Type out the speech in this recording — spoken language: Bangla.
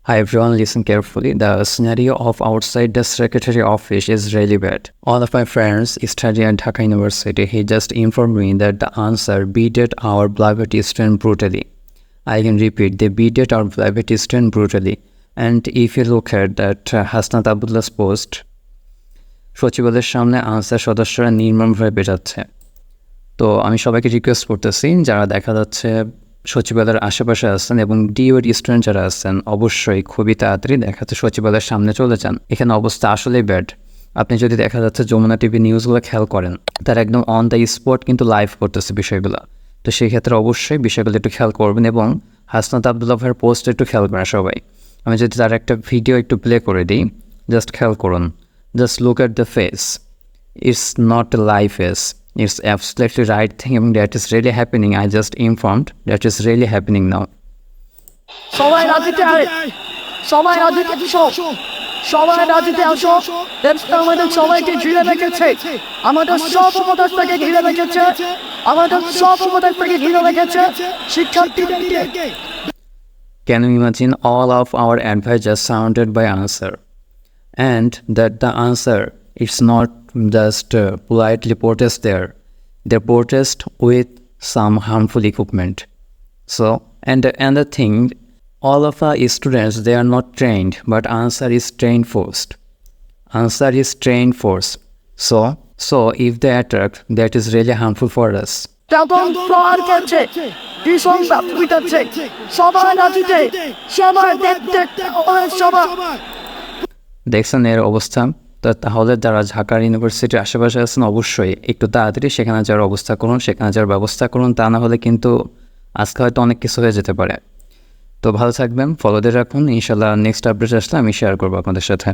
Hi everyone, listen carefully. The scenario of outside the secretary office is really bad. All of my friends study at Dhaka University. He just informed me that the answer beated our beloved student brutally. I can repeat, they beated our beloved student brutally. And if you look at that Hasnat Abdullah's post, সচিবালয়ের সামনে আনসার সদস্যরা নির্মমভাবে পেটাচ্ছে। তো আমি সবাইকে রিকোয়েস্ট করতেছি, যারা দেখা যাচ্ছে সচিবালয়ের আশেপাশে আছেন এবং ডিওর স্টুডেন্ট যারা আছেন, অবশ্যই খুবই তাড়াতাড়ি দেখা যাচ্ছে সচিবালয়ের সামনে চলে যান। এখানে অবস্থা আসলেই ব্যাড। আপনি যদি দেখা যাচ্ছে যমুনা টিভি নিউজগুলো খেয়াল করেন, তারা একদম অন দ্য স্পট কিন্তু লাইভ করতেছে বিষয়গুলো। তো সেই ক্ষেত্রে অবশ্যই বিষয়গুলো একটু খেয়াল করবেন এবং হাসনাত আবদুল্লাহ ভাইয়ের পোস্ট একটু খেয়াল করেন সবাই। আমি যদি তার একটা ভিডিও একটু প্লে করে দিই, জাস্ট খেয়াল করুন, just look at the face. It's not a live face. It's absolutely right thing, and that is really happening. I just informed that is really happening now. সবাই রাজিতে আয়, সবাই রাজিতে আসো, সবাই রাজিতে আসো। দেশটা আমাদের সবাইকে ঘিরে রেখেছে, আমাদের সব উপদেশ থেকে ঘিরে রেখেছে, আমাদের সব উপদেশ থেকে ঘিরে রেখেছে শিক্ষার্থীদেরকে। Can you imagine all of our advice just surrounded by answer, and that the answer it's not just politely protest there. They protest with some harmful equipment. So, and another thing, all of our students, they are not trained, but answer is trained first. Answer is trained first. So if they attack, that is really harmful for us. তখন প্রহার করছে, ভীষণ পিটাচ্ছে, সবাই রাজিতে, সবাই দেখতে সবাই। দেখছেন এর অবস্থা। তো তাহলে যারা ঢাকা ইউনিভার্সিটির আশেপাশে আছেন, অবশ্যই একটু তাড়াতাড়ি সেখানে যাওয়ার অবস্থা করুন, সেখানে যাওয়ার ব্যবস্থা করুন। তা না হলে কিন্তু আজকে হয়তো অনেক কিছু হয়ে যেতে পারে। তো ভালো থাকবেন, ফলো দিয়ে রাখুন। ইনশাল্লাহ নেক্সট আপডেট আসলে আমি শেয়ার করবো আপনাদের সাথে।